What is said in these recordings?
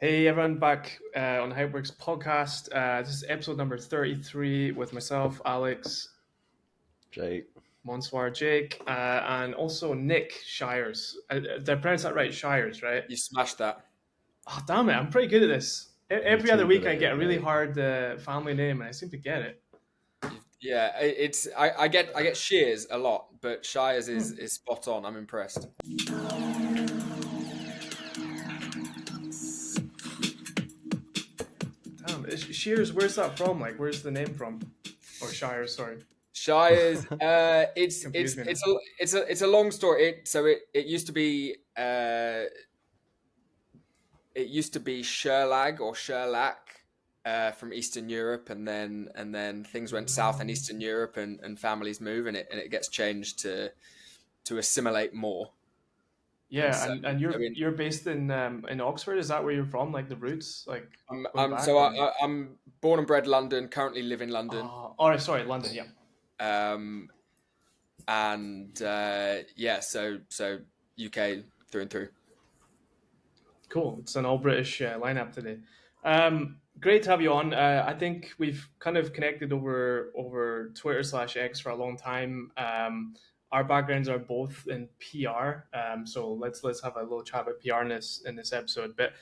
Hey everyone, back on the HYPEWORKS podcast. This is episode number 33 with myself, Alex, Jake. Monswar, Jake, and also Nick Shiers. Did I pronounce that right? Shiers, right? You smashed that. Oh, damn it, I'm pretty good at this. You're Every other too good week at I get it, a really mate. hard family name and I seem to get it. Yeah, I get Shears a lot, but Shiers is Hmm. is spot on. I'm impressed. Damn, Sheers, where's that from? Like, where's the name from? Or Shiers, sorry. Shiers, it's Confuse it's me now. it's a long story. It used to be Sherlag or Sherlach from Eastern Europe, and then things went south in Eastern Europe, and families move, and it gets changed to assimilate more. And Yeah, so, and I mean, you're based in Oxford. Is that where you're from? Like the roots, like I'm going I'm back, so or I'm born and bred London. Currently live in London. all right, sorry, London. Yeah, Um, and yeah, so UK through and through. cool. It's an all British lineup today. Great to have you on. I think we've kind of connected over Twitter slash X for a long time. Our backgrounds are both in PR, so let's have a little chat about PR in this episode. But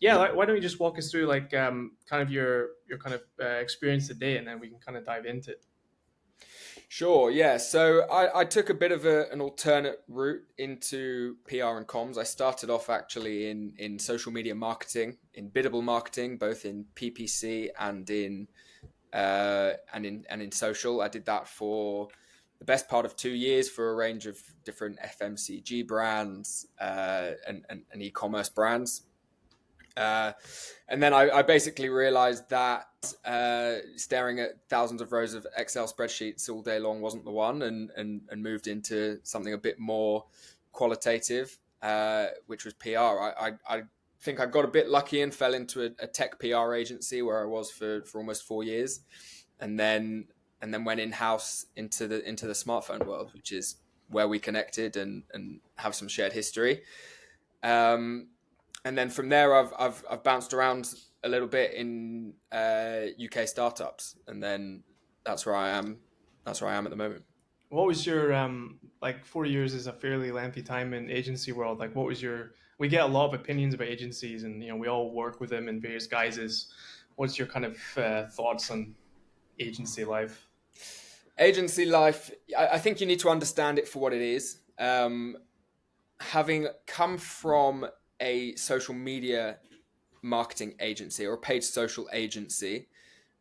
yeah, why don't you just walk us through like kind of your kind of experience today, and then we can kind of dive into it. Sure, yeah. So I took a bit of an alternate route into PR and comms. I started off actually in social media marketing, in biddable marketing, both in PPC and in social. I did that for the best part of 2 years for a range of different FMCG brands and e-commerce brands. Uh, and then I basically realized that staring at thousands of rows of Excel spreadsheets all day long wasn't the one, and moved into something a bit more qualitative, which was PR. I think I got a bit lucky and fell into a tech PR agency where I was for almost 4 years, and then went in house into the smartphone world, which is where we connected and have some shared history. Um, and then from there, I've bounced around a little bit in UK startups, and then that's where I am. That's where I am at the moment. What was your like 4 years is a fairly lengthy time in agency world. Like what was your we get a lot of opinions about agencies and we all work with them in various guises. What's your kind of thoughts on agency life? Agency life. I think you need to understand it for what it is. Having come from a social media marketing agency or a paid social agency,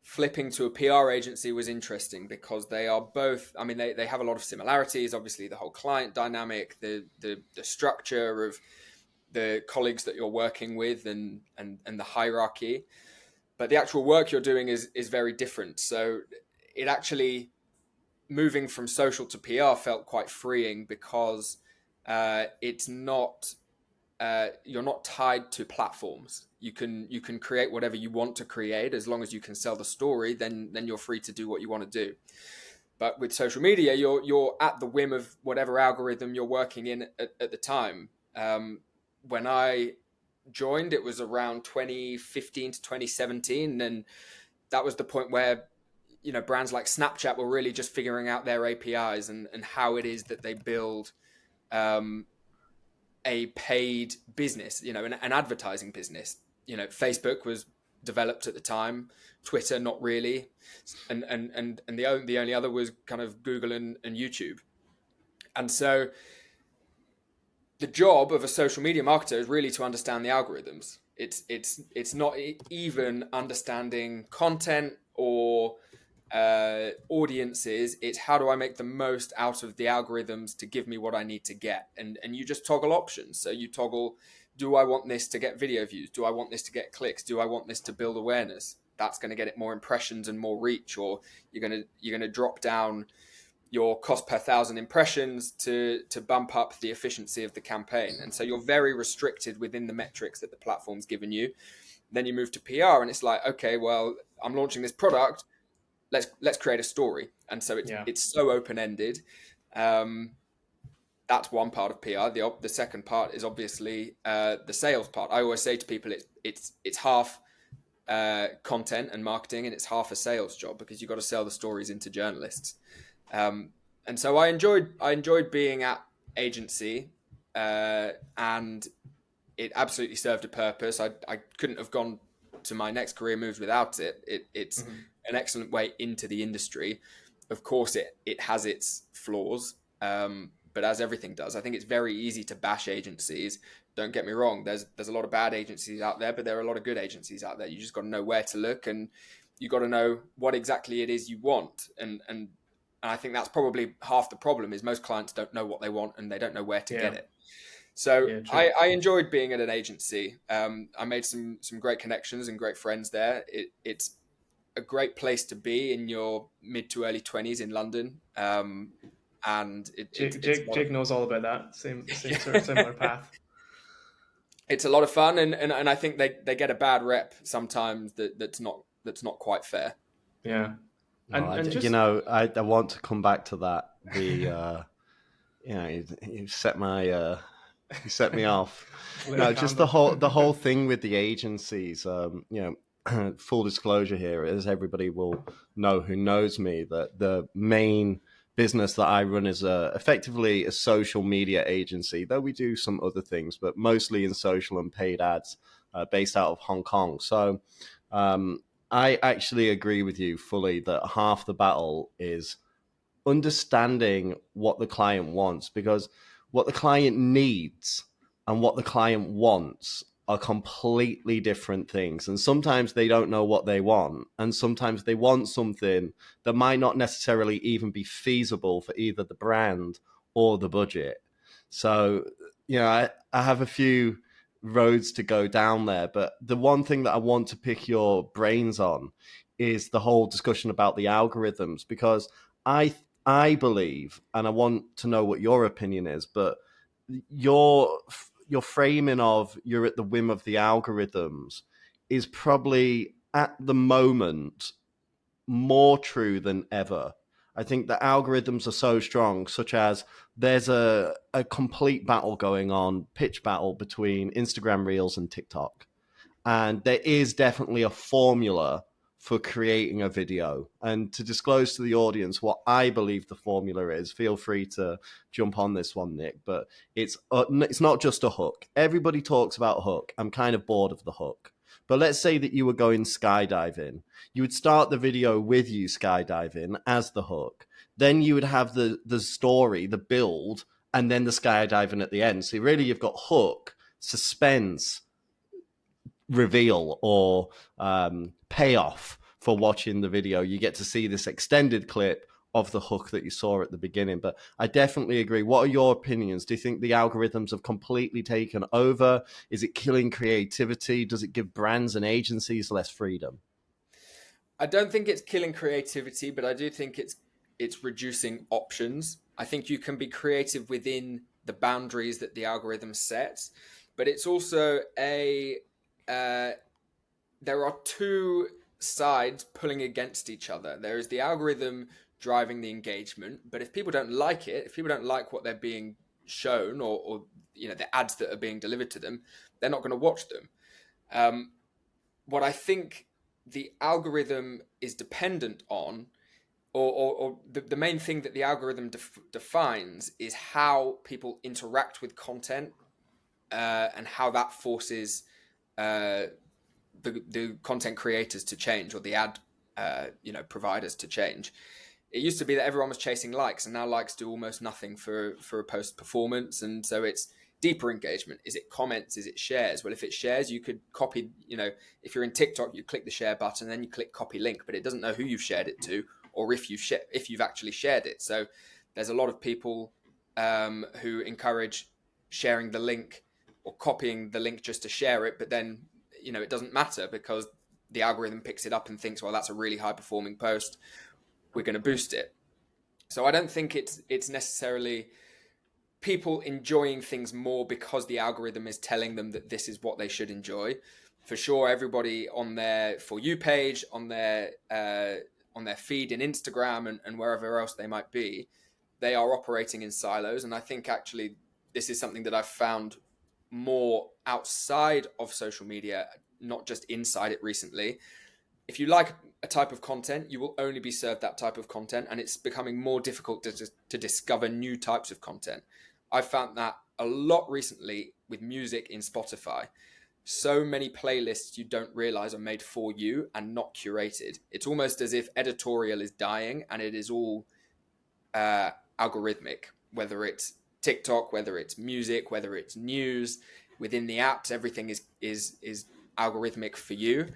flipping to a PR agency was interesting because they are both, I mean, they have a lot of similarities. Obviously, the whole client dynamic, the structure of the colleagues that you're working with, and the hierarchy. But the actual work you're doing is very different. So it actually, moving from social to PR felt quite freeing because it's not you're not tied to platforms. You can create whatever you want to create as long as you can sell the story. Then you're free to do what you want to do. But with social media, you're at the whim of whatever algorithm you're working in at the time. When I joined, it was around 2015 to 2017, and that was the point where brands like Snapchat were really just figuring out their APIs and how it is that they build um, a paid business, an advertising business. Facebook was developed at the time, Twitter not really, and the only other was kind of Google and YouTube. And so the job of a social media marketer is really to understand the algorithms. It's not even understanding content or audiences. It's how do I make the most out of the algorithms to give me what I need to get, and you just toggle options. So you toggle, do I want this to get video views? Do I want this to get clicks? Do I want this to build awareness? That's going to get it more impressions and more reach. Or you're going to drop down your cost per thousand impressions to bump up the efficiency of the campaign. And so you're very restricted within the metrics that the platform's given you. Then you move to PR, and it's like, okay, well, I'm launching this product. Let's create a story. And so it's Yeah. it's so open ended. Um, that's one part of PR. The second part is obviously the sales part. I always say to people, it's half content and marketing, and it's half a sales job, because you've got to sell the stories into journalists. And so I enjoyed being at agency, and it absolutely served a purpose. I couldn't have gone to my next career moves without it. It's Mhm. an excellent way into the industry. Of course, it has its flaws, but as everything does, I think it's very easy to bash agencies. Don't get me wrong. There's a lot of bad agencies out there, but there are a lot of good agencies out there. You just got to know where to look, and you got to know what exactly it is you want. And I think that's probably half the problem, is most clients don't know what they want, and they don't know where to Yeah. get it. So Yeah. True. I enjoyed being at an agency. I made some great connections and great friends there. It's a great place to be in your mid to early 20s in London. And it's a lot Jake knows all about that. Same sort of similar of path. it's a lot of fun, and I think they get a bad rep sometimes that's not quite fair. Yeah. No, And you just know, I want to come back to that. You know, you set me off. lit a No, just candle. the whole thing with the agencies. You know, full disclosure here, as everybody will know who knows me, that the main business that I run is effectively a social media agency, though we do some other things, but mostly in social and paid ads, based out of Hong Kong. So um, I actually agree with you fully that half the battle is understanding what the client wants, because what the client needs and what the client wants are completely different things. And sometimes they don't know what they want. And sometimes they want something that might not necessarily even be feasible for either the brand or the budget. So, you know, I have a few roads to go down there. But the one thing that I want to pick your brains on is the whole discussion about the algorithms, because I I believe, and I want to know what your opinion is, but your your framing of you're at the whim of the algorithms is probably at the moment more true than ever. I think the algorithms are so strong, such as there's a complete battle going on, pitch battle between Instagram Reels and TikTok. And there is definitely a formula for creating a video. And to disclose to the audience what I believe the formula is, feel free to jump on this one, Nick. But it's not just a hook. Everybody talks about hook. I'm kind of bored of the hook. But let's say that you were going skydiving. You would start the video with you skydiving as the hook. Then you would have the story, the build, and then the skydiving at the end. So really, you've got hook, suspense, reveal, or payoff for watching the video. You get to see this extended clip of the hook that you saw at the beginning. But I definitely agree. What are your opinions? Do you think the algorithms have completely taken over? Is it killing creativity? Does it give brands and agencies less freedom? I don't think it's killing creativity, but I do think it's reducing options. I think you can be creative within the boundaries that the algorithm sets, but it's also a there are two sides pulling against each other. There is the algorithm driving the engagement, but if people don't like it, if people don't like what they're being shown, or you know, the ads that are being delivered to them, they're not going to watch them. What I think the algorithm is dependent on, or the main thing that the algorithm defines, is how people interact with content, and how that forces uh, the content creators to change, or the ad providers to change. It used to be that everyone was chasing likes, and now likes do almost nothing for a post performance. And so it's deeper engagement. Is it comments? Is it shares? Well, if it shares, you could copy, if you're in TikTok, you click the share button, then you click copy link, but it doesn't know who you've shared it to, or if you've actually shared it. So there's a lot of people who encourage sharing the link or copying the link just to share it, but then it doesn't matter, because the algorithm picks it up and thinks, well, that's a really high performing post, we're going to boost it. So I don't think it's necessarily people enjoying things more because the algorithm is telling them that this is what they should enjoy. For sure, everybody on their For You page, on their feed in Instagram, and wherever else they might be, they are operating in silos. And I think actually this is something that I've found more outside of social media, not just inside it recently. If you like a type of content, you will only be served that type of content, and it's becoming more difficult to discover new types of content. I've found that a lot recently with music in Spotify. So many playlists you don't realize are made for you and not curated. It's almost as if editorial is dying and it is all algorithmic, whether it's TikTok, whether it's music, whether it's news. Within the apps, everything is algorithmic for you.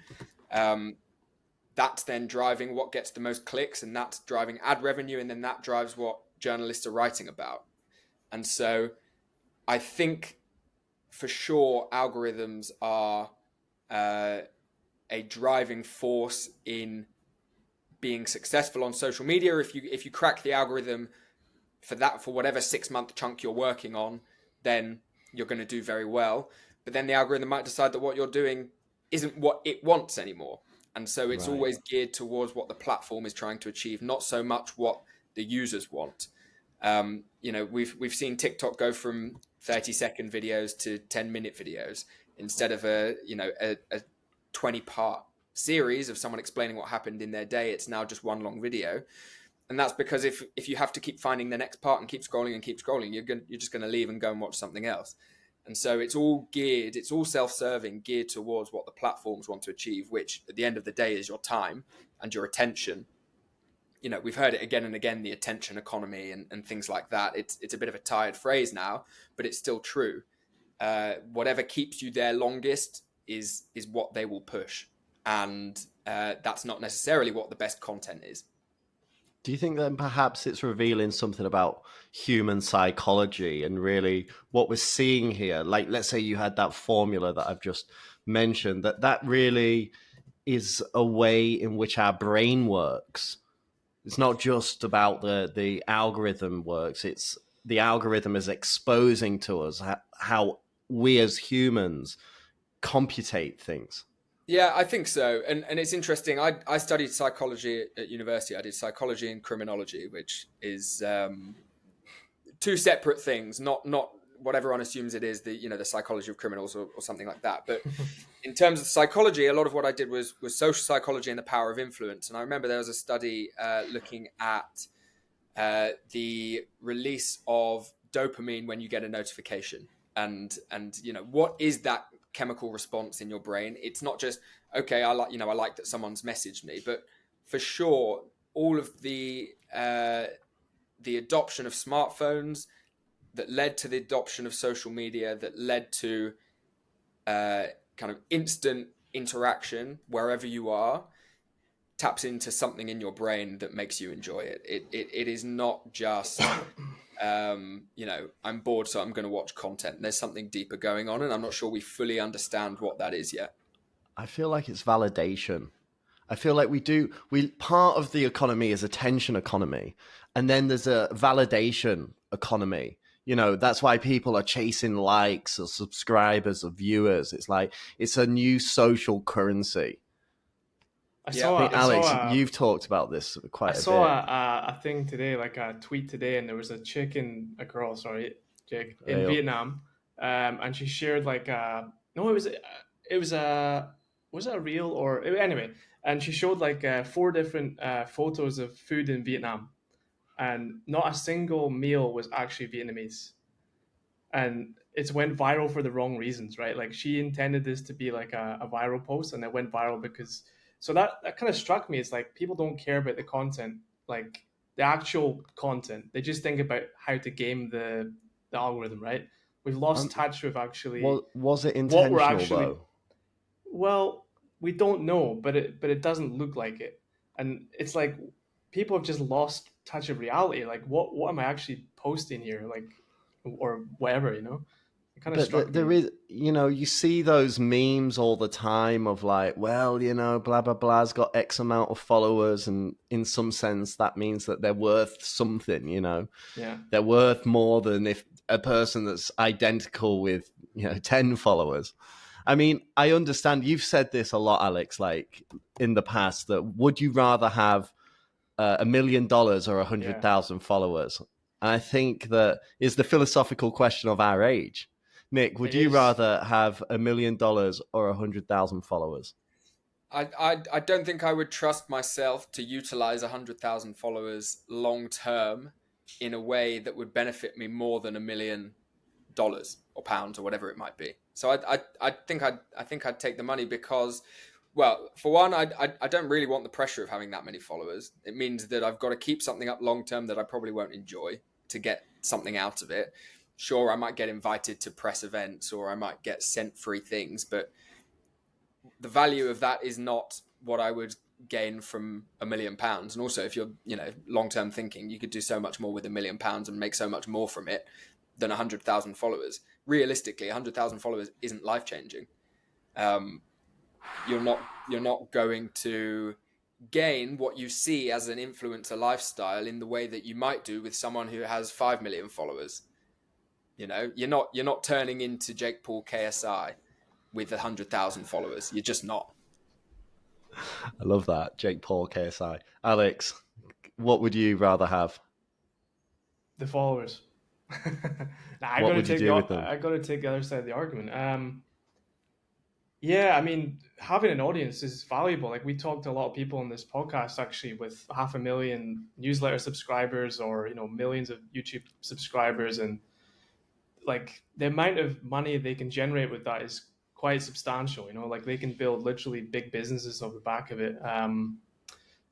That's then driving what gets the most clicks, and that's driving ad revenue, and then that drives what journalists are writing about. And so I think for sure algorithms are a driving force in being successful on social media. If you crack the algorithm for whatever 6-month chunk you're working on, then you're going to do very well. But then the algorithm might decide that what you're doing isn't what it wants anymore. And so it's always geared towards what the platform is trying to achieve, not so much what the users want. We've seen TikTok go from 30-second videos to 10-minute videos instead of a 20-part series of someone explaining what happened in their day. It's now just one long video. And that's because if you have to keep finding the next part and keep scrolling, you're just going to leave and go and watch something else. And so it's all self-serving, geared towards what the platforms want to achieve, which at the end of the day is your time and your attention. We've heard it again and again, the attention economy and things like that. It's a bit of a tired phrase now, but it's still true. Whatever keeps you there longest is what they will push. And that's not necessarily what the best content is. Do you think then perhaps it's revealing something about human psychology and really what we're seeing here? Like, let's say you had that formula that I've just mentioned, that really is a way in which our brain works. It's not just about the algorithm works. It's the algorithm is exposing to us how we as humans computate things. Yeah, I think so. And it's interesting. I studied psychology at university. I did psychology and criminology, which is two separate things, not what everyone assumes it is, the psychology of criminals or something like that. But in terms of psychology, a lot of what I did was social psychology and the power of influence. And I remember there was a study looking at the release of dopamine when you get a notification. And what is that chemical response in your brain? It's not just, okay, I like that someone's messaged me, but for sure, all of the adoption of smartphones that led to the adoption of social media, that led to kind of instant interaction wherever you are, taps into something in your brain that makes you enjoy it. It is not just I'm bored, so I'm going to watch content. There's something deeper going on, and I'm not sure we fully understand what that is yet. I feel like it's validation. I feel like part of the economy is attention economy, and then there's a validation economy. That's why people are chasing likes or subscribers or viewers. It's like, it's a new social currency. Alex, you've talked about this quite a bit. I saw a thing today, like a tweet today, and there was a girl, Jake, in Vietnam, and she shared was it a reel or anyway, and she showed 4 different photos of food in Vietnam, and not a single meal was actually Vietnamese, and it went viral for the wrong reasons, right? Like, she intended this to be like a viral post, and it went viral because. So that kind of struck me. It's like, people don't care about the content, like the actual content. They just think about how to game the algorithm, right? We've lost touch with actually. Was it intentional though? Well, we don't know, but it doesn't look like it, and it's like people have just lost touch of reality. Like, what am I actually posting here? Like, or whatever, It kind of struck me. There is, you see those memes all the time of like, well, blah, blah, blah's got X amount of followers. And in some sense, that means that they're worth something, Yeah. They're worth more than if a person that's identical with, 10 followers. I mean, I understand you've said this a lot, Alex, like in the past, that would you rather have $1 million or 100,000 followers? And I think that is the philosophical question of our age. Nick, would It you is. rather have $1 million or 100,000 followers? I don't think I would trust myself to utilize 100,000 followers long term in a way that would benefit me more than $1 million or pounds or whatever it might be. So I think I'd take the money because, well, for one, I don't really want the pressure of having that many followers. It means that I've got to keep something up long term that I probably won't enjoy to get something out of it. Sure, I might get invited to press events or I might get sent free things, but the value of that is not what I would gain from £1 million. And also, if you're, long term thinking, you could do so much more with £1 million and make so much more from it than 100,000 followers. Realistically, 100,000 followers isn't life changing. You're not going to gain what you see as an influencer lifestyle in the way that you might do with someone who has 5 million followers. You're not turning into Jake Paul KSI with 100,000 followers. You're just not. I love that. Jake Paul, KSI. Alex, what would you rather have? The followers. I What got to would you take do with them? the other side of the argument. Yeah, I mean, having an audience is valuable. Like we talked to a lot of people on this podcast actually with 500,000 newsletter subscribers or millions of YouTube subscribers, and like the amount of money they can generate with that is quite substantial. Like they can build literally big businesses off the back of it.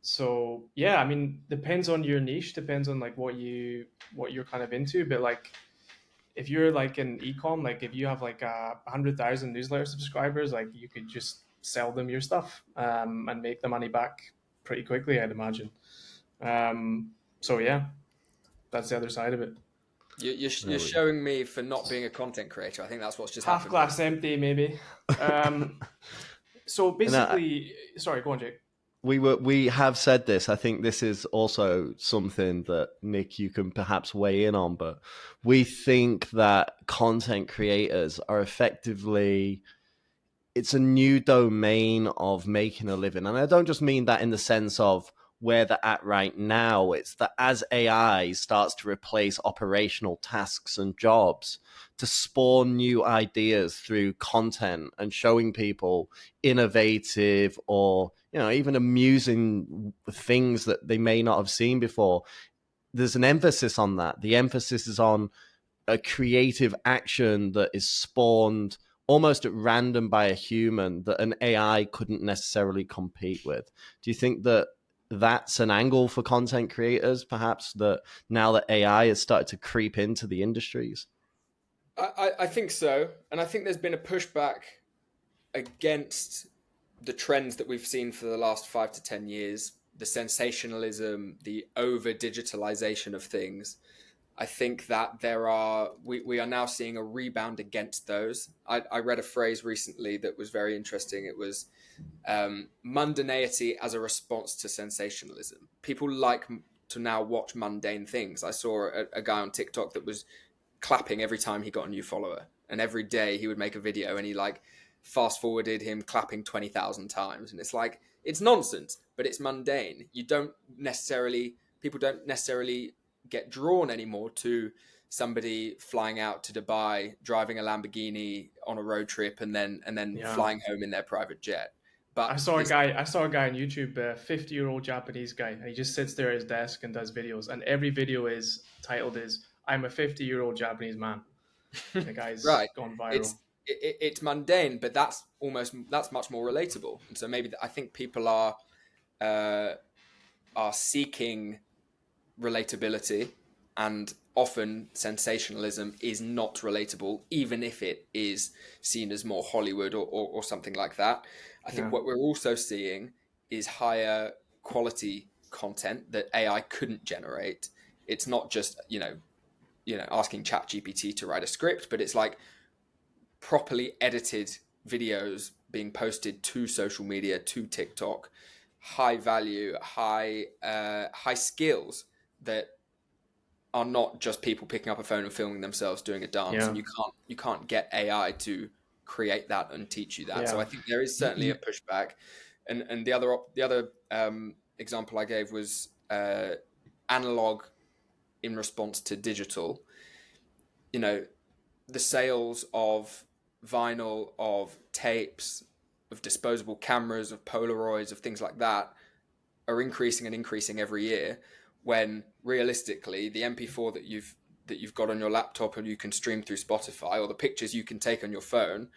So yeah, I mean, depends on your niche, depends on like what you're kind of into, but like if you're like an ecom, like if you have like 100,000 newsletter subscribers, like you could just sell them your stuff and make the money back pretty quickly, I'd imagine. So yeah, that's the other side of it. You're showing me for not being a content creator. I think that's what's just Half happened. glass empty, maybe. So And basically, sorry, go on, Jake. we have said this. I think this is also something that Nick, you can perhaps weigh in on, but we think that content creators are effectively, it's a new domain of making a living. And I don't just mean that in the sense of where they're at right now. It's that as AI starts to replace operational tasks and jobs, to spawn new ideas through content and showing people innovative or even amusing things that they may not have seen before. There's an emphasis on that. The emphasis is on a creative action that is spawned almost at random by a human that an AI couldn't necessarily compete with. Do you think that that's an angle for content creators, perhaps, that now that AI has started to creep into the industries? I think so. And I think there's been a pushback against the trends that we've seen for the last 5 to 10 years, the sensationalism, the over digitalization of things. I think that we are now seeing a rebound against those. I read a phrase recently that was very interesting. It was mundanity as a response to sensationalism. People like to now watch mundane things. I saw a guy on TikTok that was clapping every time he got a new follower, and every day he would make a video and he like fast forwarded him clapping 20,000 times, and it's like, it's nonsense, but it's mundane. People don't necessarily get drawn anymore to somebody flying out to Dubai, driving a Lamborghini on a road trip, and then Yeah. flying home in their private jet. But I saw a guy on YouTube, a 50-year-old Japanese guy, and he just sits there at his desk and does videos, and every video is titled is "I'm a 50-year-old Japanese man." The guy's right, gone viral. it's mundane, but that's much more relatable. And so maybe I think people are seeking relatability, and often sensationalism is not relatable, even if it is seen as more Hollywood or something like that. I think what we're also seeing is higher quality content that AI couldn't generate. It's not just asking ChatGPT to write a script, but it's like properly edited videos being posted to social media, to TikTok, high value, high skills that are not just people picking up a phone and filming themselves doing a dance. And you can't get AI to create that and teach you that. So I think there is certainly a pushback. And the other example I gave was analog in response to digital, you know, the sales of vinyl, of tapes, of disposable cameras, of Polaroids, of things like that are increasing and increasing every year, when realistically the MP4 that you've got on your laptop and you can stream through Spotify, or the pictures you can take on your phone,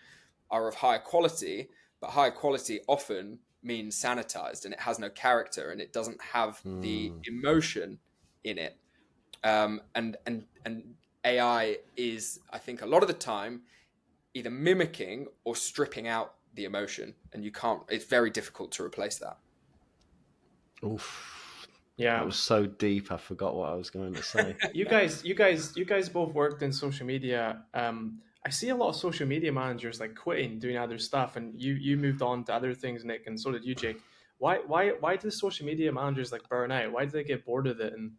are of high quality, but high quality often means sanitized, and it has no character, and it doesn't have the emotion in it. And AI is, I think, a lot of the time either mimicking or stripping out the emotion, and you can't. It's very difficult to replace that. Oof. Yeah. That was so deep, I forgot what I was going to say. You guys both worked in social media. I see a lot of social media managers like quitting, doing other stuff, and you moved on to other things, Nick, and so did you, Jake. Why do social media managers like burn out? Why do they get bored of it? And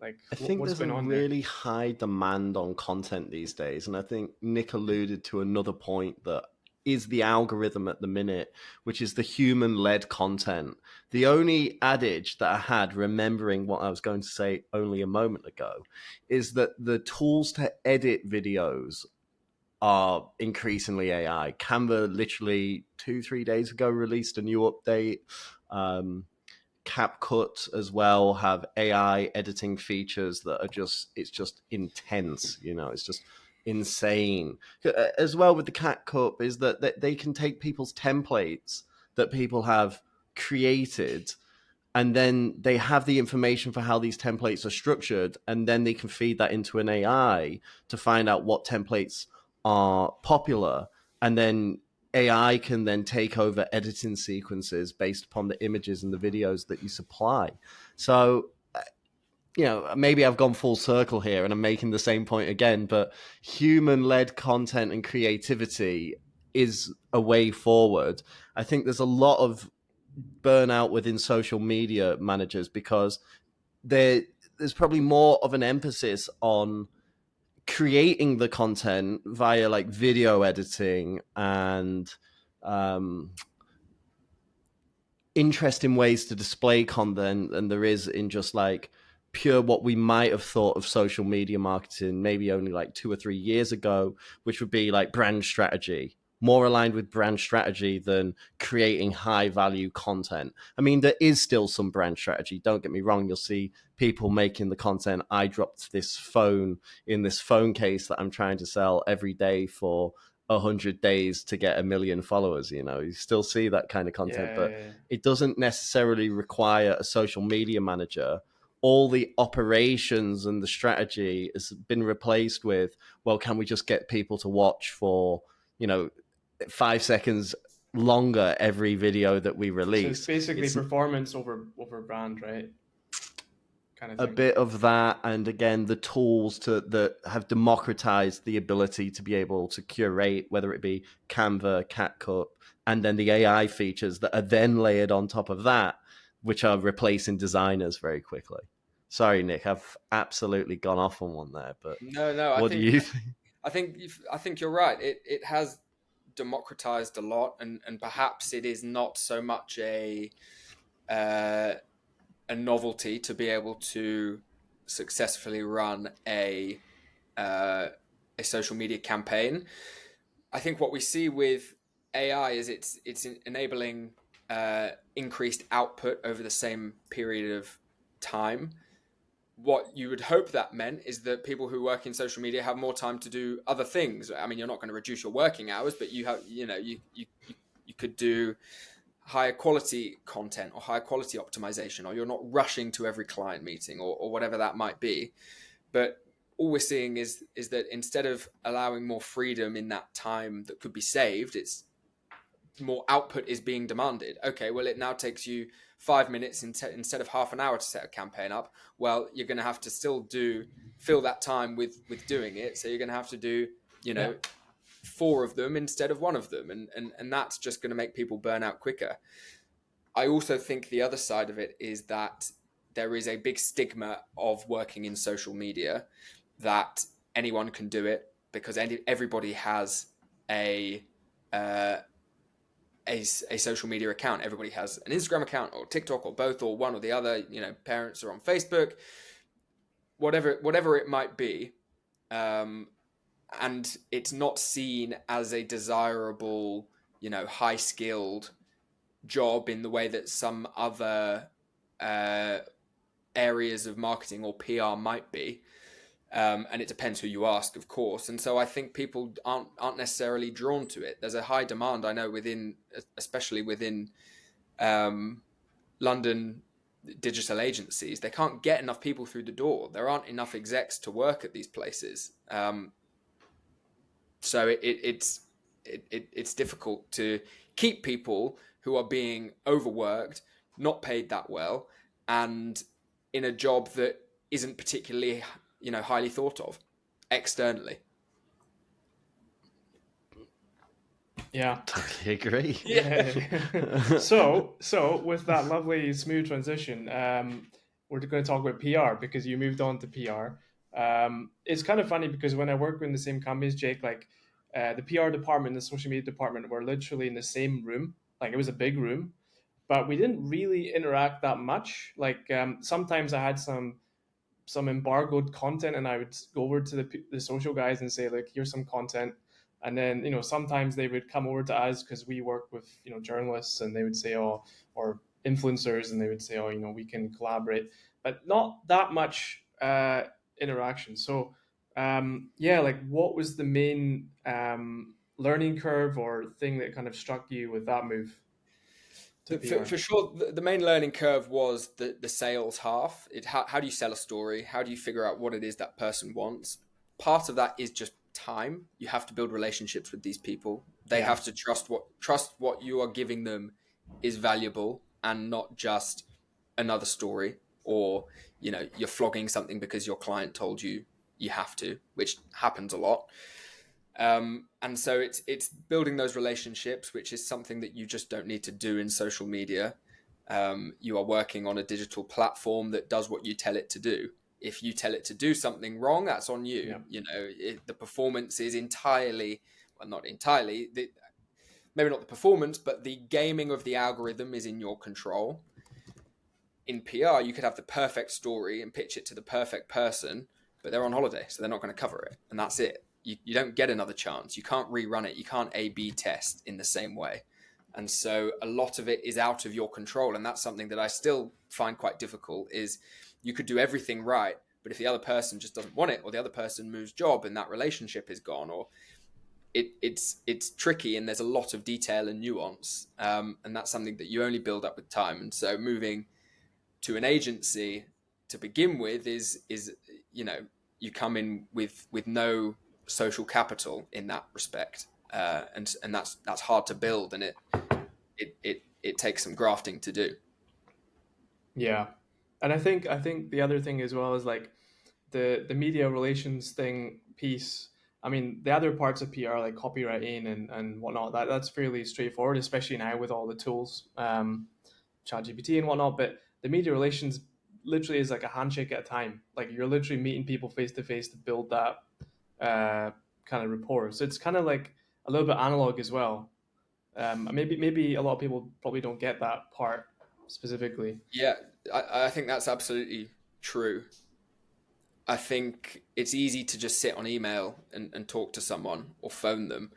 like, I think what's there's a going on there? really high demand on content these days. And I think Nick alluded to another point that is the algorithm at the minute, which is the human led content. The only adage that I had, remembering what I was going to say only a moment ago, is that the tools to edit videos are increasingly AI. Canva literally 2-3 days ago released a new update. CapCut as well have AI editing features that are it's just intense. It's just insane. As well with the CapCut is that they can take people's templates that people have created, and then they have the information for how these templates are structured, and then they can feed that into an AI to find out what templates are popular, and then AI can then take over editing sequences based upon the images and the videos that you supply. So, maybe I've gone full circle here and I'm making the same point again, but human-led content and creativity is a way forward. I think there's a lot of burnout within social media managers because there's probably more of an emphasis on creating the content via like video editing and interesting ways to display content than there is in just like pure what we might have thought of social media marketing maybe only like 2 or 3 years ago, which would be like brand strategy, more aligned with brand strategy than creating high value content. I mean, there is still some brand strategy, don't get me wrong. You'll see people making the content. I dropped this phone in this phone case that I'm trying to sell every day for 100 days to get 1 million followers. You still see that kind of content, but Yeah. it doesn't necessarily require a social media manager. All the operations and the strategy has been replaced with, well, can we just get people to watch for 5 seconds longer every video that we So it's release? basically It's performance over brand, right? Kind of a thing. bit of that, and again, the tools that have democratized the ability to be able to curate, whether it be Canva, CapCut, and then the AI features that are then layered on top of that, which are replacing designers very quickly. Sorry, Nick, I've absolutely gone off on one there, but No, what do you think? I think you're right. It has democratized a lot, and perhaps it is not so much a novelty to be able to successfully run a social media campaign. I think what we see with AI is it's enabling increased output over the same period of time. What you would hope that meant is that people who work in social media have more time to do other things. I mean, you're not going to reduce your working hours, but you have, you could do higher quality content or higher quality optimization, or you're not rushing to every client meeting, or whatever that might be. But all we're seeing is that instead of allowing more freedom in that time that could be saved, it's more output is being demanded. Okay, well, it now takes you 5 minutes instead of half an hour to set a campaign up. Well, you're going to have to still fill that time with doing it. So you're going to have to do, Yeah. 4 of them instead of 1 of them. And that's just going to make people burn out quicker. I also think the other side of it is that there is a big stigma of working in social media, that anyone can do it because everybody has a social media account. Everybody has an Instagram account or TikTok or both or one or the other. Parents are on Facebook. whatever it might be, and it's not seen as a desirable, high skilled job in the way that some other areas of marketing or PR might be. And it depends who you ask, of course. And so I think people aren't necessarily drawn to it. There's a high demand, I know, especially within London digital agencies. They can't get enough people through the door. There aren't enough execs to work at these places. So it's difficult to keep people who are being overworked, not paid that well, and in a job that isn't particularly, highly thought of externally. Yeah. Totally agree. Yeah. So with that lovely smooth transition, we're going to talk about PR because you moved on to PR. It's kind of funny because when I work in the same company as Jake, like the PR department and the social media department were literally in the same room. Like it was a big room, but we didn't really interact that much. Like sometimes I had some embargoed content, and I would go over to the social guys and say, like, here's some content. And then, sometimes they would come over to us because we work with, journalists, and they would say, oh, or influencers, and they would say, oh, we can collaborate, but not that much interaction. So, yeah, like what was the main learning curve or thing that kind of struck you with that move to PR? For sure, the main learning curve was the sales half. How do you sell a story? How do you figure out what it is that person wants? Part of that is just time. You have to build relationships with these people. They have to trust what you are giving them is valuable and not just another story, or you're flogging something because your client told you have to, which happens a lot. And so it's building those relationships, which is something that you just don't need to do in social media. You are working on a digital platform that does what you tell it to do. If you tell it to do something wrong, that's on you. Yeah. The performance is entirely, well, not entirely, maybe not the performance, but the gaming of the algorithm is in your control. In PR, you could have the perfect story and pitch it to the perfect person, but they're on holiday, so they're not going to cover it, and that's it. You don't get another chance. You can't rerun it. You can't A/B test in the same way. And so a lot of it is out of your control. And that's something that I still find quite difficult, is you could do everything right, but if the other person just doesn't want it, or the other person moves job and that relationship is gone, or it's tricky, and there's a lot of detail and nuance. And that's something that you only build up with time. And so moving to an agency to begin with is you come in with no social capital in that respect, and that's hard to build, and it takes some grafting to do. Yeah, and I think the other thing as well is like the media relations thing piece. I mean, the other parts of PR like copywriting and whatnot, that's fairly straightforward, especially now with all the tools, ChatGPT and whatnot. But the media relations literally is like a handshake at a time. Like you're literally meeting people face to face to build that kind of rapport. So it's kind of like a little bit analog as well. Maybe a lot of people probably don't get that part specifically. Yeah, I think that's absolutely true. I think it's easy to just sit on email and talk to someone or phone them,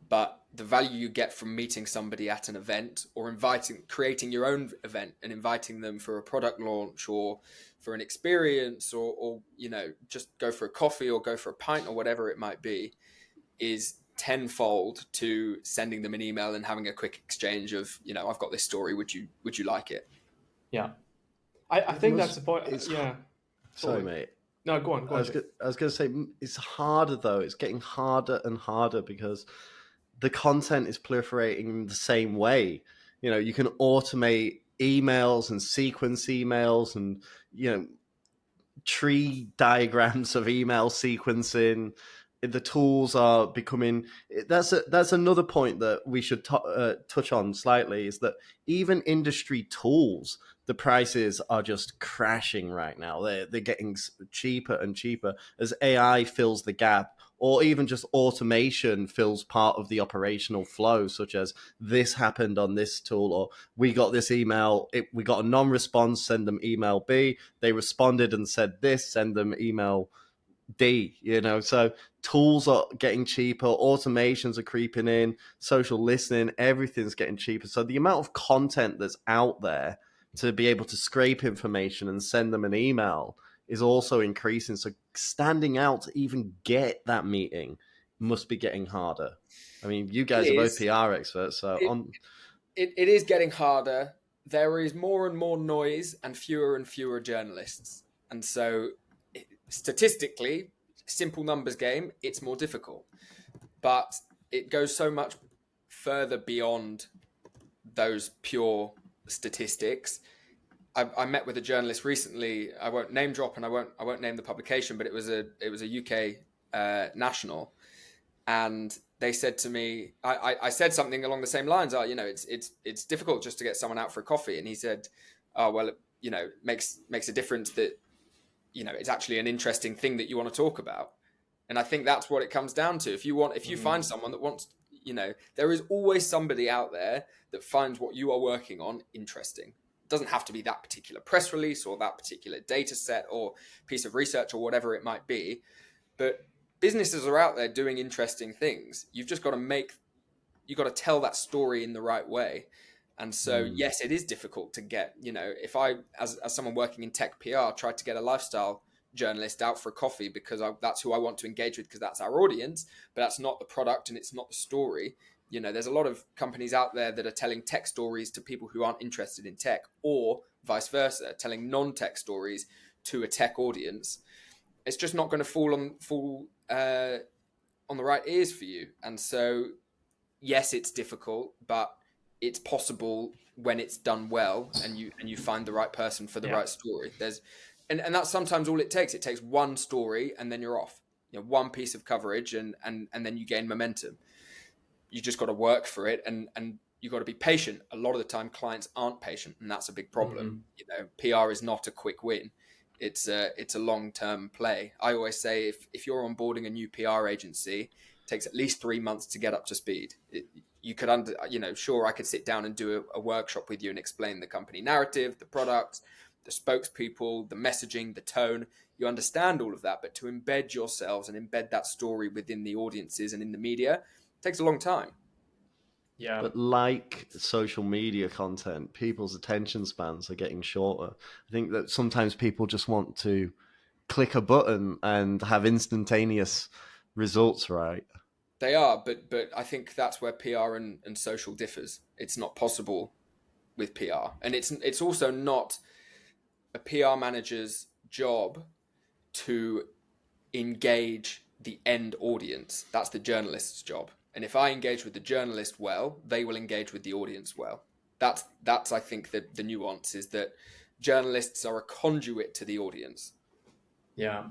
but the value you get from meeting somebody at an event, or creating your own event and inviting them for a product launch or for an experience, or just go for a coffee or go for a pint or whatever it might be, is tenfold to sending them an email and having a quick exchange of, I've got this story. Would you like it? Yeah. I think that's the point. Yeah. Sorry, mate. No, go on. I was going to say, it's harder though. It's getting harder and harder because the content is proliferating the same way. You can automate emails and sequence emails and, tree diagrams of email sequencing. The tools are becoming, that's another point that we should touch on slightly, is that even industry tools, the prices are just crashing right now. They're getting cheaper and cheaper as AI fills the gap or even just automation fills part of the operational flow, such as this happened on this tool, or we got this email, we got a non-response, send them email B, they responded and said this, send them email D, so tools are getting cheaper, automations are creeping in, social listening, everything's getting cheaper. So the amount of content that's out there to be able to scrape information and send them an email is also increasing. So standing out to even get that meeting must be getting harder. I mean, you It guys are both is. PR experts, so It, on. it is getting harder. There is more and more noise and fewer journalists. And so, statistically, simple numbers game, it's more difficult. But it goes so much further beyond those pure statistics. I met with a journalist recently. I won't name drop and I won't name the publication, but it was a UK national, and they said to me, I said something along the same lines. It's difficult just to get someone out for a coffee, and he said, oh well, it makes a difference that it's actually an interesting thing that you want to talk about. And I think that's what it comes down to. If you find someone that wants, there is always somebody out there that finds what you are working on interesting. It doesn't have to be that particular press release or that particular data set or piece of research or whatever it might be. But businesses are out there doing interesting things. You've just got to tell that story in the right way. And so, yes, it is difficult to get, if I, as someone working in tech PR, tried to get a lifestyle journalist out for a coffee because that's who I want to engage with because that's our audience, but that's not the product and it's not the story. There's a lot of companies out there that are telling tech stories to people who aren't interested in tech, or vice versa, telling non-tech stories to a tech audience. It's just not going to fall on the right ears for you. And so, yes, it's difficult, but it's possible when it's done well and you find the right person for the right story. And that's sometimes all it takes. It takes one story and then you're off. One piece of coverage and then you gain momentum. You just got to work for it and you got to be patient. A lot of the time clients aren't patient, and that's a big problem. PR is not a quick win. It's a long-term play. I always say if you're onboarding a new PR agency, it takes at least 3 months to get up to speed. You could sure, I could sit down and do a workshop with you and explain the company narrative, the products, the spokespeople, the messaging, the tone. You understand all of that, but to embed yourselves and embed that story within the audiences and in the media takes a long time. Yeah. But like social media content, people's attention spans are getting shorter. I think that sometimes people just want to click a button and have instantaneous results, right? They are, but I think that's where PR and social differs. It's not possible with PR. And it's also not a PR manager's job to engage the end audience. That's the journalist's job. And if I engage with the journalist well, they will engage with the audience well. That's I think the nuance is that journalists are a conduit to the audience. Yeah.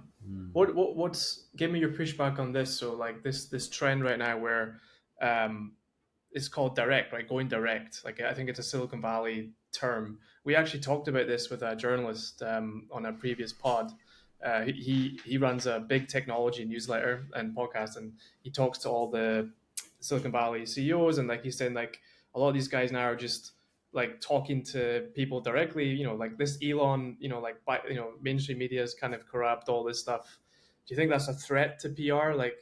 What's give me your pushback on this? So like this trend right now where it's called direct, right? Going direct. Like I think it's a Silicon Valley term. We actually talked about this with a journalist on a previous pod. He runs a big technology newsletter and podcast, and he talks to all the Silicon Valley CEOs, and like he's saying, like a lot of these guys now are just like talking to people directly. Like this Elon, mainstream media is kind of corrupt, all this stuff. Do you think that's a threat to PR? Like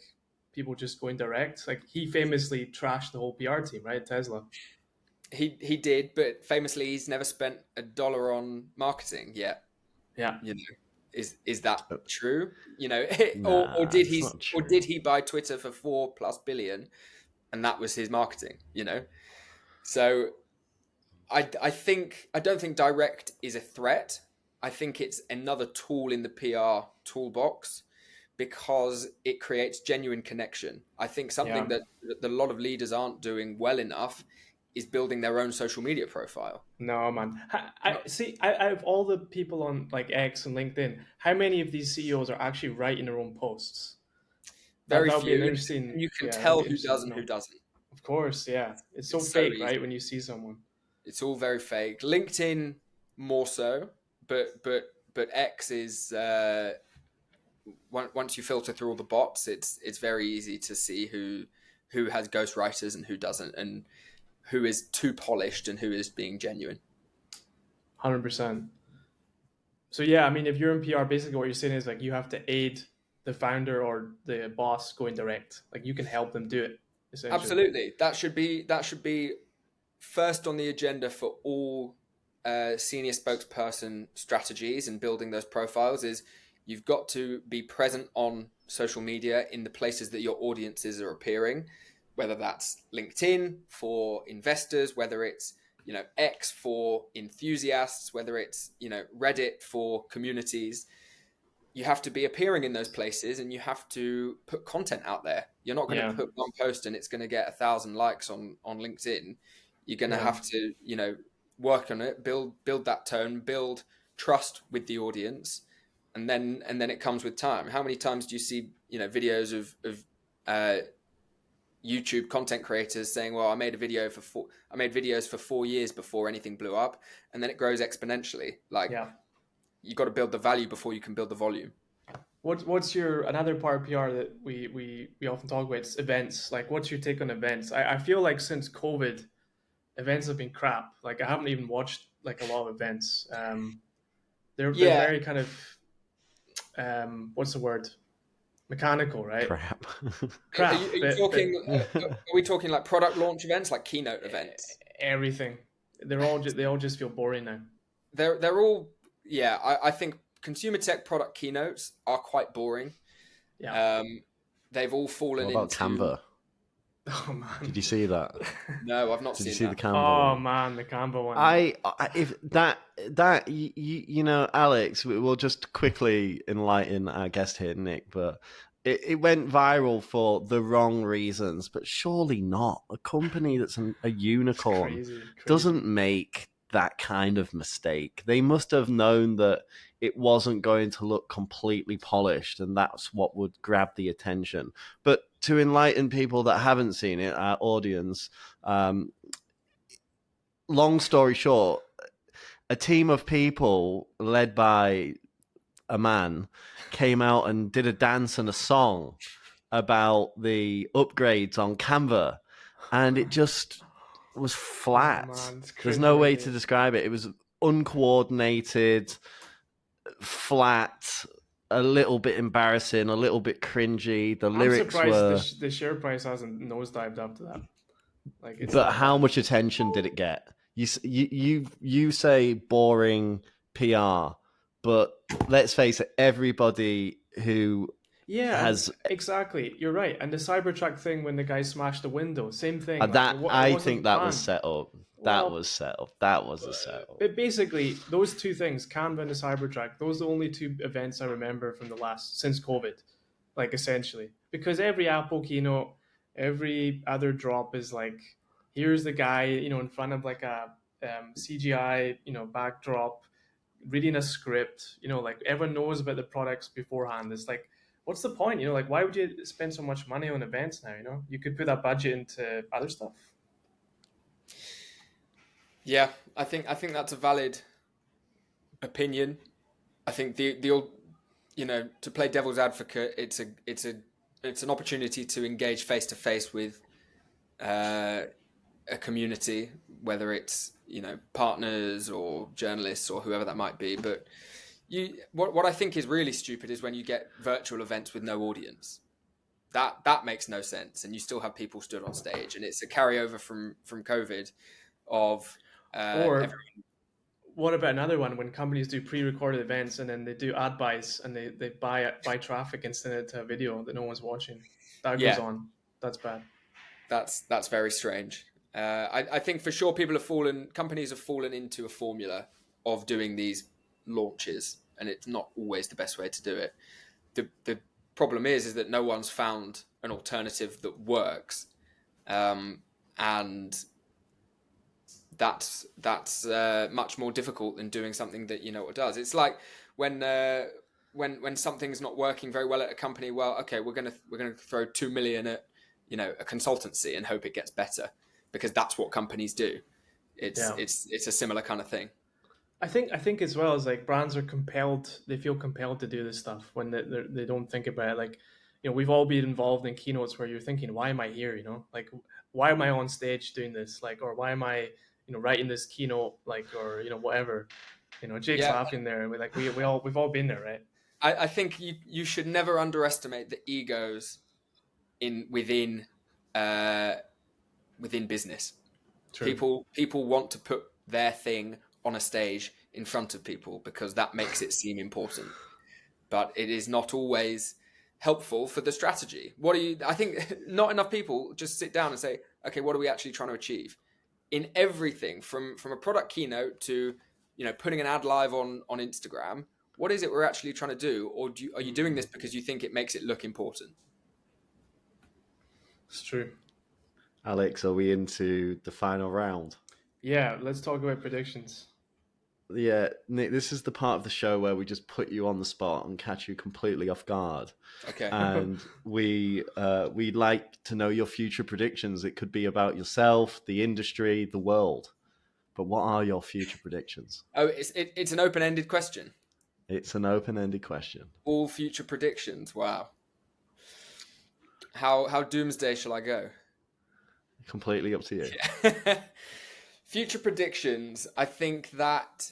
people just going direct? Like he famously trashed the whole PR team, right? Tesla. He did, but famously he's never spent $1 on marketing yet. Yeah. Is that true? Nah, or did he buy Twitter for $4+ billion, and that was his marketing? So I don't think direct is a threat. I think it's another tool in the PR toolbox because it creates genuine connection. I think something that a lot of leaders aren't doing well enough is building their own social media profile. No, man. I see. Out of all the people on like X and LinkedIn, how many of these CEOs are actually writing their own posts? Very That'll few. Be an interesting. And you can that'll tell be who interesting does to and know. who doesn't. Of course, yeah. It's so It's fake, so right? When you see someone. It's all very fake. LinkedIn more so, but X is once you filter through all the bots, it's very easy to see who has ghostwriters and who doesn't, and who is too polished and who is being genuine. 100%. So yeah, I mean, if you're in PR, basically what you're saying is like you have to aid the founder or the boss going direct. Like you can help them do it, essentially. Absolutely, that should be first on the agenda for all senior spokesperson strategies and building those profiles. Is you've got to be present on social media in the places that your audiences are appearing, whether that's LinkedIn for investors, whether it's X for enthusiasts, whether it's Reddit for communities. You have to be appearing in those places, and you have to put content out there. You're not going to put one post and it's going to get 1,000 likes on LinkedIn. You're going to have to work on it, build that tone, build trust with the audience, and then it comes with time. How many times do you see videos of YouTube content creators saying, well, I made videos for 4 years before anything blew up, and then it grows exponentially. You got to build the value before you can build the volume. What's your another part of PR that we often talk about? It's events. Like, what's your take on events? I feel like since COVID, events have been crap. Like, I haven't even watched like a lot of events. They're very kind of what's the word? Mechanical, right? Crap. Are we talking like product launch events, like keynote events? Everything. They all just feel boring now. They're all. Yeah, I think consumer tech product keynotes are quite boring. Yeah. They've all fallen into... What about Canva? Oh man, did you see that? No, I've not seen that. Did you see the Canva Oh one? man, the Canva one. If that Alex, we'll just quickly enlighten our guest here, Nick, but it went viral for the wrong reasons, but surely not. A company that's a unicorn crazy. Doesn't make that kind of mistake. They must have known that it wasn't going to look completely polished, and that's what would grab the attention. But to enlighten people that haven't seen it, our audience, long story short, a team of people led by a man came out and did a dance and a song about the upgrades on Canva, and it just was flat. Oh, man, there's no way to describe it. It was uncoordinated, flat, a little bit embarrassing, a little bit cringy. The lyrics I'm were... surprised the share price hasn't nosedived after that. But how much attention did it get? You say boring PR, but let's face it, everybody who has... exactly, you're right. And the Cybertruck thing, when the guy smashed the window, same thing. I think that was set up. That was set up. That was a setup. But basically, those two things, Canva and the Cybertruck, those are the only two events I remember from since COVID, like essentially. Because every Apple keynote, every other drop is like, here's the guy, in front of like a CGI, backdrop, reading a script, like everyone knows about the products beforehand. It's like, what's the point? Like, why would you spend so much money on events now? You could put that budget into other stuff. Yeah, I think that's a valid opinion. I think the old, to play devil's advocate, it's an opportunity to engage face to face with a community, whether it's partners or journalists or whoever that might be. But what I think is really stupid is when you get virtual events with no audience. That makes no sense, and you still have people stood on stage, and it's a carryover from COVID of. What about another one when companies do pre-recorded events and then they do ad buys and they buy traffic and send it to a video that no one's watching? That goes on. That's bad. That's very strange. I think for sure companies have fallen into a formula of doing these launches, and it's not always the best way to do it. The problem is that no one's found an alternative that works, and that's much more difficult than doing something that what does. It's like when something's not working very well at a company. Well, okay, we're gonna throw 2 million at a consultancy and hope it gets better, because that's what companies do. It's a similar kind of thing. I think as well as like brands are compelled, they feel compelled to do this stuff when they don't think about it. Like, we've all been involved in keynotes where you're thinking, why am I here? Like, why am I on stage doing this? Like, or why am I, writing this keynote? Like, or whatever. Jake's Yeah, laughing there. We've all been there, right? I think you should never underestimate the egos in uh, within business. True. People want to put their thing on a stage in front of people because that makes it seem important. But it is not always helpful for the strategy. I think not enough people just sit down and say, okay, what are we actually trying to achieve? In everything from a product keynote to, putting an ad live on Instagram, what is it we're actually trying to do? Or are you doing this because you think it makes it look important? It's true. Alex, are we into the final round? Yeah, let's talk about predictions. Yeah, Nick, this is the part of the show where we just put you on the spot and catch you completely off guard. Okay. And we'd like to know your future predictions. It could be about yourself, the industry, the world. But what are your future predictions? Oh, it's an open-ended question. It's an open-ended question. All future predictions. Wow. How doomsday shall I go? Completely up to you. Yeah. Future predictions. I think that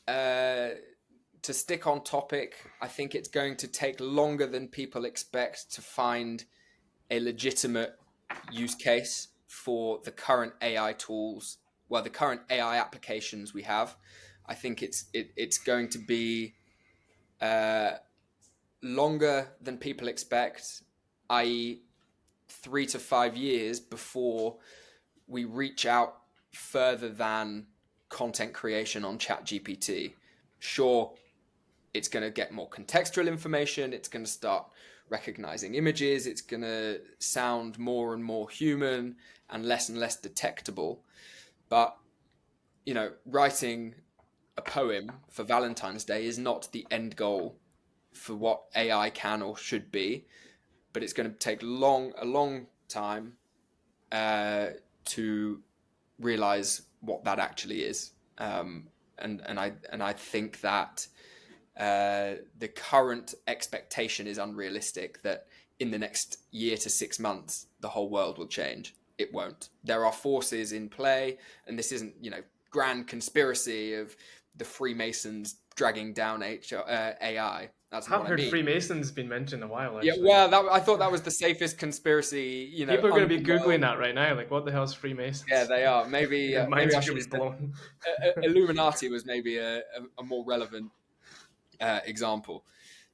to stick on topic, I think it's going to take longer than people expect to find a legitimate use case for the current AI tools, well, the current AI applications we have. I think it's going to be longer than people expect, i.e., 3 to 5 years before we reach out further than content creation on ChatGPT. Sure, it's going to get more contextual information. It's going to start recognizing images. It's going to sound more and more human and less detectable. But, writing a poem for Valentine's Day is not the end goal for what AI can or should be. But it's going to take a long time to realize what that actually is. And I think that the current expectation is unrealistic that in the next year to 6 months the whole world will change. It won't. There are forces in play, and this isn't grand conspiracy of the Freemasons dragging down AI. That's I not haven't what I heard mean. Freemasons been mentioned in a while, Yeah, actually. well, I thought that was the safest conspiracy. People are going to be Underworld. Googling that right now. Like, what the hell is Yeah, Freemasons? they are. Maybe Their maybe minds I are going should to have be said blown. Illuminati was maybe a more relevant example.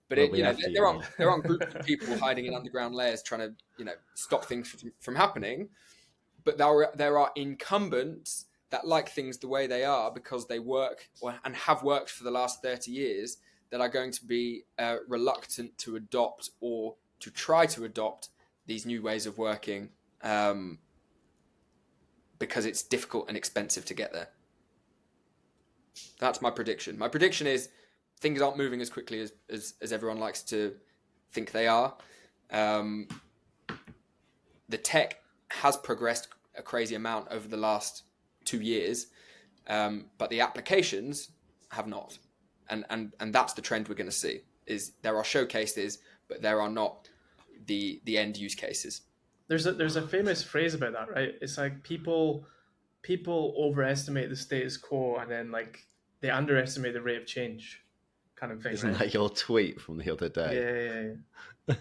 But We'll be after there you, aren't mate. there aren't groups of people hiding in underground layers trying to stop things from happening. But there are incumbents that like things the way they are because they work and have worked for the last 30 years that are going to be reluctant to adopt or to try to adopt these new ways of working because it's difficult and expensive to get there. That's my prediction. My prediction is things aren't moving as quickly as everyone likes to think they are. The tech has progressed a crazy amount over the last 2 years, but the applications have not. And that's the trend we're going to see. Is there are showcases, but there are not the end use cases. There's a famous phrase about that, right? It's like people overestimate the status quo, and then like they underestimate the rate of change, kind of thing, Isn't right? that your tweet from the other Yeah, day? yeah, yeah.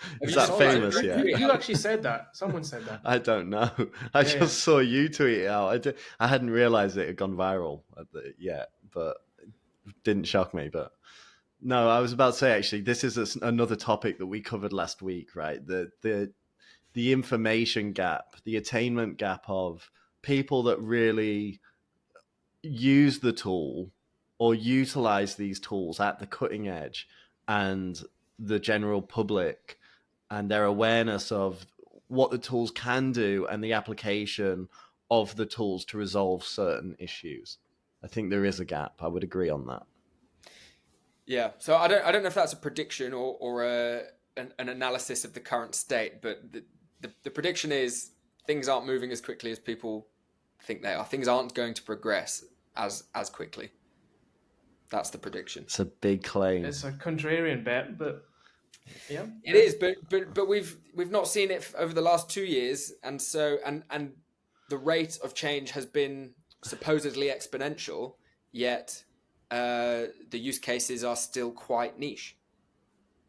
Have Is you I that just saw that. famous tweeted yet? Who actually said that? Someone said that. I don't know. I Yeah, yeah. just saw you tweet it out. I hadn't realized it had gone viral yet, but it didn't shock me. But no, I was about to say actually, this is another topic that we covered last week, right? The information gap, the attainment gap of people that really use the tool or utilize these tools at the cutting edge, and the general public and their awareness of what the tools can do and the application of the tools to resolve certain issues. I think there is a gap. I would agree on that. Yeah. So I don't know if that's a prediction or an analysis of the current state, but the prediction is things aren't moving as quickly as people think they are. Things aren't going to progress as quickly. That's the prediction. It's a big claim. It's a contrarian bet, but yeah, It is, but we've not seen it over the last 2 years, and so and the rate of change has been supposedly exponential, yet the use cases are still quite niche.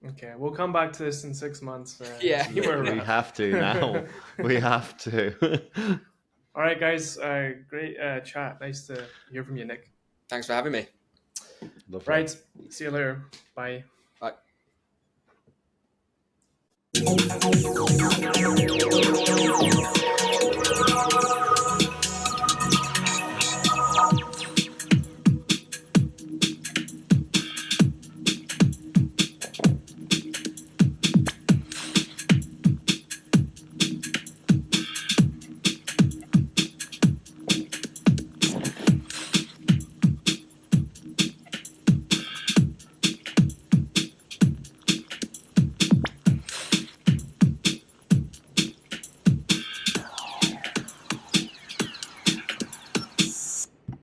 Okay, we'll come back to this in 6 months. Yeah. See where we're We at. have to now. We have to. All right, guys. Great chat. Nice to hear from you, Nick. Thanks for having me. Lovely. Right. See you later. Bye. Bye.